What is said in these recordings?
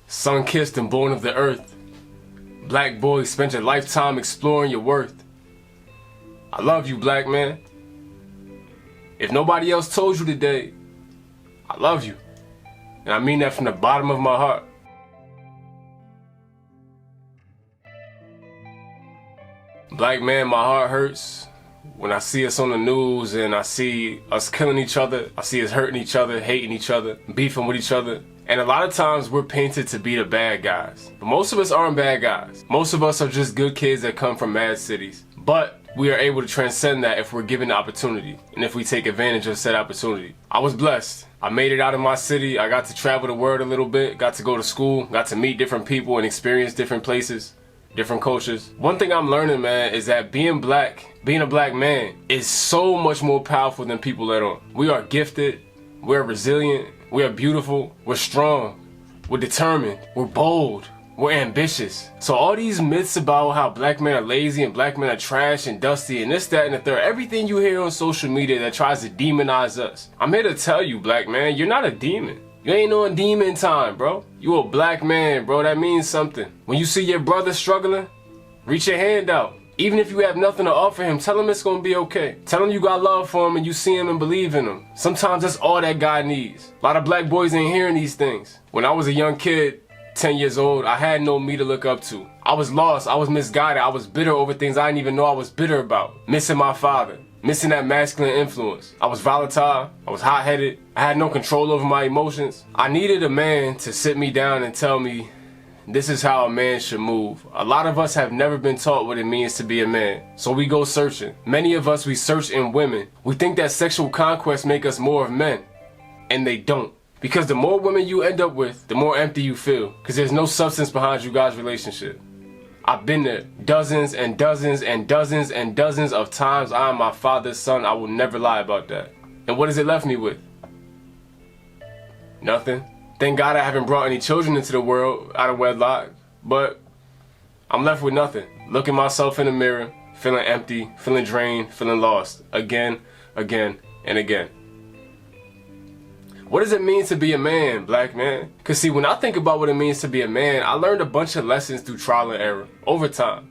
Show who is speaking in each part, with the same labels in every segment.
Speaker 1: Sun-kissed and born of the earth. Black boy, spent your lifetime exploring your worth. I love you, black man. If nobody else told you today, I love you. And I mean that from the bottom of my heart. Black man, my heart hurts when I see us on the news and I see us killing each other. I see us hurting each other, hating each other, beefing with each other. And a lot of times we're painted to be the bad guys. But most of us aren't bad guys. Most of us are just good kids that come from mad cities. But we are able to transcend that if we're given the opportunity and if we take advantage of said opportunity. I was blessed. I made it out of my city. I got to travel the world a little bit, got to go to school, got to meet different people and experience different places, different cultures. One thing I'm learning, man, is that being a black man is so much more powerful than people let on. We are gifted, we're resilient, we are beautiful, we're strong, we're determined, we're bold, we're ambitious. So all these myths about how black men are lazy and black men are trash and dusty and this, that, and the third, everything you hear on social media that tries to demonize us. I'm here to tell you, black man, you're not a demon. You ain't on demon time, bro. You a black man, bro. That means something. When you see your brother struggling, reach your hand out. Even if you have nothing to offer him, tell him it's gonna be okay. Tell him you got love for him and you see him and believe in him. Sometimes that's all that guy needs. A lot of black boys ain't hearing these things. When I was a young kid, 10 years old, I had no me to look up to. I was lost, I was misguided, I was bitter over things I didn't even know I was bitter about. Missing my father, missing that masculine influence. I was volatile, I was hot-headed, I had no control over my emotions. I needed a man to sit me down and tell me, this is how a man should move. A lot of us have never been taught what it means to be a man. So we go searching. Many of us, we search in women. We think that sexual conquest make us more of men. And they don't. Because the more women you end up with, the more empty you feel. Because there's no substance behind you guys' relationship. I've been there dozens and dozens and dozens and dozens of times. I am my father's son. I will never lie about that. And what has it left me with? Nothing. Thank God I haven't brought any children into the world out of wedlock, but I'm left with nothing. Looking myself in the mirror, feeling empty, feeling drained, feeling lost, again, and again. What does it mean to be a man, black man? Cause see, when I think about what it means to be a man, I learned a bunch of lessons through trial and error, over time.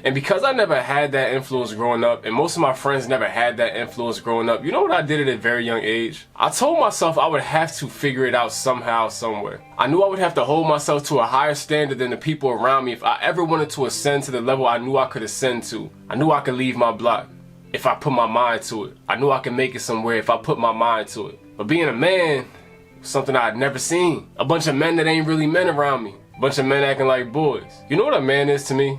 Speaker 1: And because I never had that influence growing up, and most of my friends never had that influence growing up, you know what I did at a very young age? I told myself I would have to figure it out somehow, somewhere. I knew I would have to hold myself to a higher standard than the people around me if I ever wanted to ascend to the level I knew I could ascend to. I knew I could leave my block if I put my mind to it. I knew I could make it somewhere if I put my mind to it. But being a man was something I had never seen. A bunch of men that ain't really men around me. A bunch of men acting like boys. You know what a man is to me?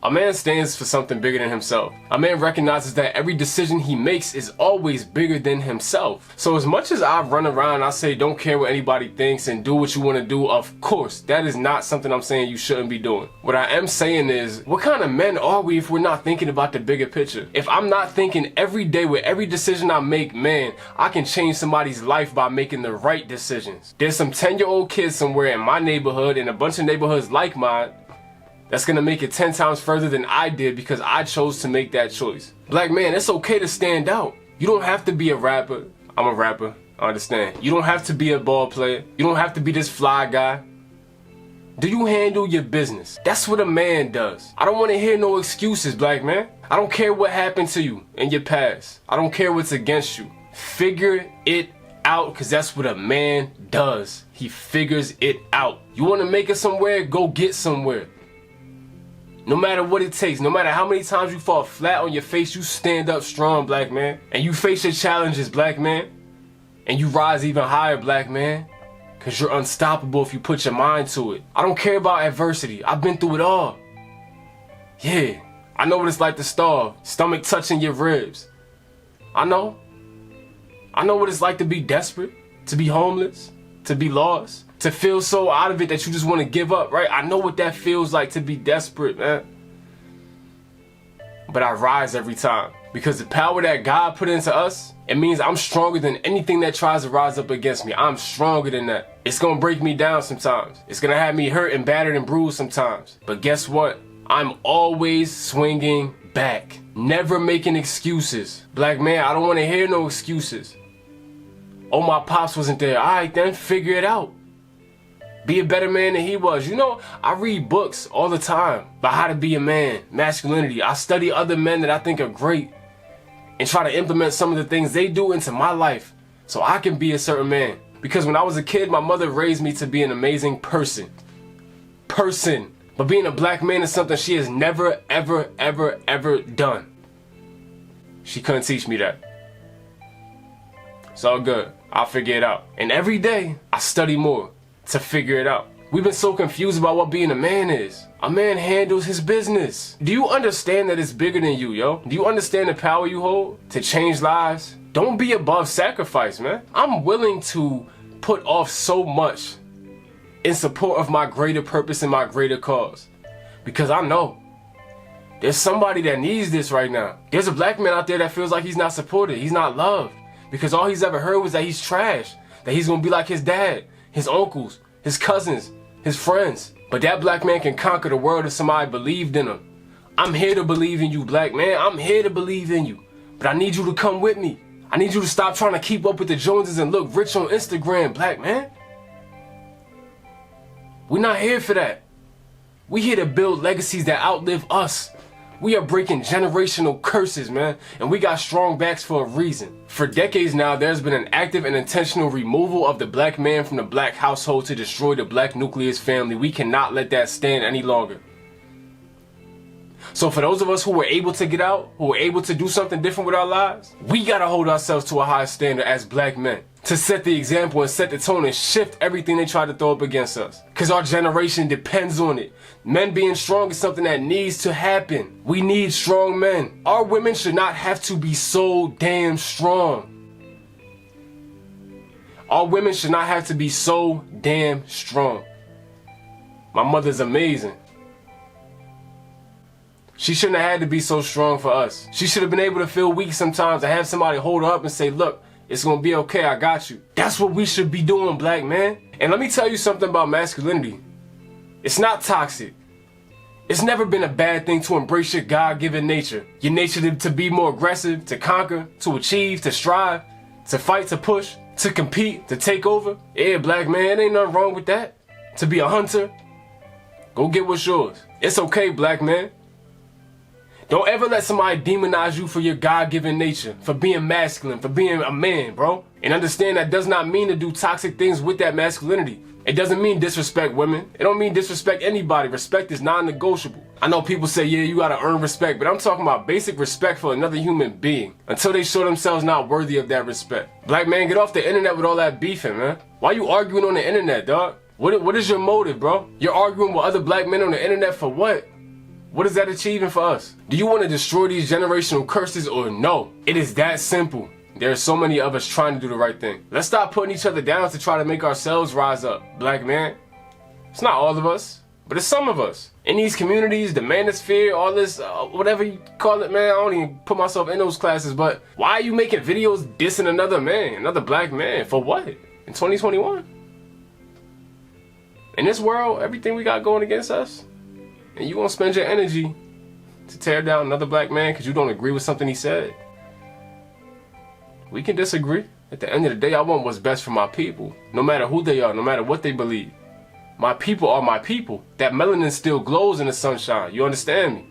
Speaker 1: A man stands for something bigger than himself. A man recognizes that every decision he makes is always bigger than himself. So as much as I run around and I say don't care what anybody thinks and do what you want to do, of course, that is not something I'm saying you shouldn't be doing. What I am saying is, what kind of men are we if we're not thinking about the bigger picture? If I'm not thinking every day with every decision I make, man, I can change somebody's life by making the right decisions. There's some 10-year-old kids somewhere in my neighborhood and a bunch of neighborhoods like mine that's gonna make it 10 times further than I did because I chose to make that choice. Black man, it's okay to stand out. You don't have to be a rapper. I'm a rapper, I understand. You don't have to be a ball player. You don't have to be this fly guy. Do you handle your business? That's what a man does. I don't wanna hear no excuses, black man. I don't care what happened to you in your past. I don't care what's against you. Figure it out, because that's what a man does. He figures it out. You wanna make it somewhere, go get somewhere. No matter what it takes, no matter how many times you fall flat on your face, you stand up strong, black man. And you face your challenges, black man. And you rise even higher, black man. Because you're unstoppable if you put your mind to it. I don't care about adversity. I've been through it all. Yeah, I know what it's like to starve, stomach touching your ribs. I know. I know what it's like to be desperate, to be homeless, to be lost. To feel so out of it that you just want to give up, right? I know what that feels like to be desperate, man. But I rise every time. Because the power that God put into us, it means I'm stronger than anything that tries to rise up against me. I'm stronger than that. It's going to break me down sometimes. It's going to have me hurt and battered and bruised sometimes. But guess what? I'm always swinging back. Never making excuses. Black man, I don't want to hear no excuses. Oh, my pops wasn't there. All right, then, figure it out. Be a better man than he was. You know, I read books all the time about how to be a man, masculinity. I study other men that I think are great and try to implement some of the things they do into my life so I can be a certain man. Because when I was a kid, my mother raised me to be an amazing person. But being a black man is something she has never, ever, ever, ever done. She couldn't teach me that. It's all good. I'll figure it out. And every day, I study more to figure it out. We've been so confused about what being a man is. A man handles his business. Do you understand that it's bigger than you, yo? Do you understand the power you hold to change lives? Don't be above sacrifice, man. I'm willing to put off so much in support of my greater purpose and my greater cause. Because I know there's somebody that needs this right now. There's a black man out there that feels like he's not supported, he's not loved. Because all he's ever heard was that he's trash, that he's gonna be like his dad, his uncles, his cousins, his friends. But that black man can conquer the world if somebody believed in him. I'm here to believe in you, black man. I'm here to believe in you. But I need you to come with me. I need you to stop trying to keep up with the Joneses and look rich on Instagram, black man. We're not here for that. We're here to build legacies that outlive us. We are breaking generational curses, man, and we got strong backs for a reason. For decades now, there's been an active and intentional removal of the black man from the black household to destroy the black nucleus family. We cannot let that stand any longer. So for those of us who were able to get out, who were able to do something different with our lives, we gotta hold ourselves to a high standard as black men to set the example and set the tone and shift everything they try to throw up against us. Cause our generation depends on it. Men being strong is something that needs to happen. We need strong men. Our women should not have to be so damn strong. Our women should not have to be so damn strong. My mother's amazing. She shouldn't have had to be so strong for us. She should have been able to feel weak sometimes and have somebody hold her up and say, look, it's gonna be okay, I got you. That's what we should be doing, black man. And let me tell you something about masculinity. It's not toxic. It's never been a bad thing to embrace your God-given nature. Your nature to be more aggressive, to conquer, to achieve, to strive, to fight, to push, to compete, to take over. Yeah, black man, ain't nothing wrong with that. To be a hunter, go get what's yours. It's okay, black man. Don't ever let somebody demonize you for your God-given nature, for being masculine, for being a man, bro. And understand that does not mean to do toxic things with that masculinity. It doesn't mean disrespect women. It don't mean disrespect anybody. Respect is non-negotiable. I know people say, yeah, you gotta earn respect, but I'm talking about basic respect for another human being until they show themselves not worthy of that respect. Black man, get off the internet with all that beefing, man. Why you arguing on the internet, dog? What is your motive, bro? You're arguing with other black men on the internet for what? What is that achieving for us? Do you want to destroy these generational curses or no? It is that simple. There are so many of us trying to do the right thing. Let's stop putting each other down to try to make ourselves rise up, black man. It's not all of us, but it's some of us. In these communities, the manosphere, all this, whatever you call it, man, I don't even put myself in those classes, but why are you making videos dissing another man, another black man? For what? In 2021? In this world, everything we got going against us? And you won't spend your energy to tear down another black man because you don't agree with something he said. We can disagree. At the end of the day, I want what's best for my people. No matter who they are, no matter what they believe. My people are my people. That melanin still glows in the sunshine. You understand me?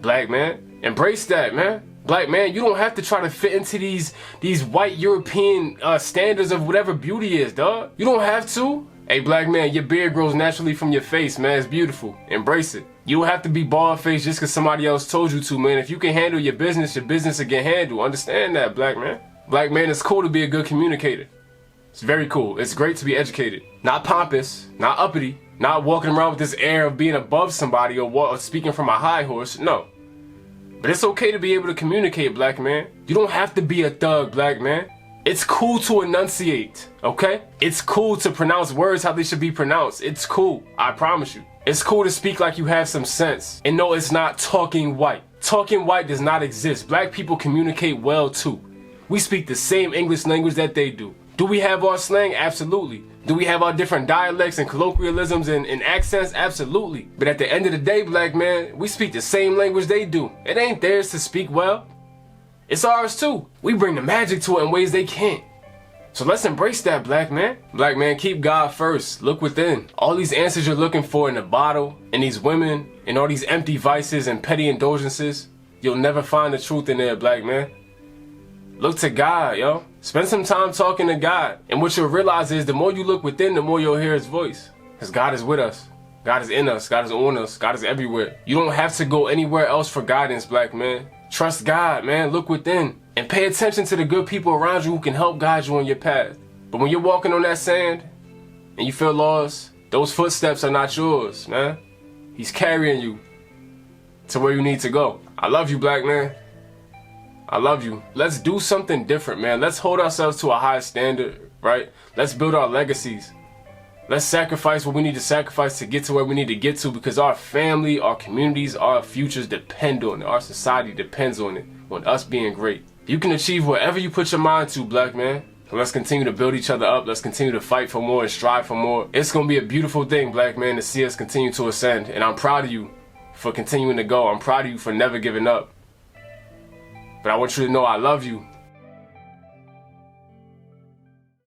Speaker 1: Black man, embrace that, man. Black man, you don't have to try to fit into these white European standards of whatever beauty is, dog. You don't have to. Hey, black man, your beard grows naturally from your face, man. It's beautiful. Embrace it. You don't have to be bald-faced just because somebody else told you to, man. If you can handle your business will get handled. Understand that, black man. Black man, it's cool to be a good communicator. It's very cool. It's great to be educated. Not pompous, not uppity, not walking around with this air of being above somebody or speaking from a high horse. No. But it's okay to be able to communicate, black man. You don't have to be a thug, black man. It's cool to enunciate, okay? It's cool to pronounce words how they should be pronounced. It's cool, I promise you. It's cool to speak like you have some sense. And no, it's not talking white. Talking white does not exist. Black people communicate well too. We speak the same English language that they do. Do we have our slang? Absolutely. Do we have our different dialects and colloquialisms and accents? Absolutely. But at the end of the day, black man, we speak the same language they do. It ain't theirs to speak well. It's ours too. We bring the magic to it in ways they can't. So let's embrace that, black man. Black man, keep God first. Look within. All these answers you're looking for in the bottle, and these women, and all these empty vices and petty indulgences, you'll never find the truth in there, black man. Look to God, yo. Spend some time talking to God. And what you'll realize is the more you look within, the more you'll hear his voice. Because God is with us. God is in us. God is on us. God is everywhere. You don't have to go anywhere else for guidance, black man. Trust God, man. Look within. And pay attention to the good people around you who can help guide you on your path. But when you're walking on that sand and you feel lost, those footsteps are not yours, man. He's carrying you to where you need to go. I love you, black man. I love you. Let's do something different, man. Let's hold ourselves to a high standard, right? Let's build our legacies. Let's sacrifice what we need to sacrifice to get to where we need to get to, because our family, our communities, our futures depend on it. Our society depends on it, on us being great. You can achieve whatever you put your mind to, black man. So let's continue to build each other up. Let's continue to fight for more and strive for more. It's going to be a beautiful thing, black man, to see us continue to ascend. And I'm proud of you for continuing to go. I'm proud of you for never giving up. But I want you to know I love you.